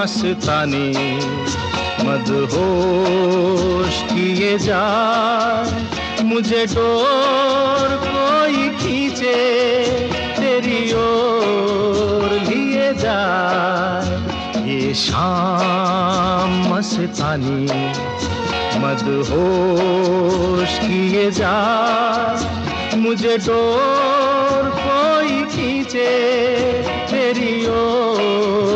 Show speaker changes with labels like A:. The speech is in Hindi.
A: मस्तानी मदहोश किए जाए, मुझे डोर कोई खींचे तेरी ओर लिए जाए। ये शाम मस्तानी मदहोश किए जाए, मुझे डोर कोई खींचे तेरी ओर।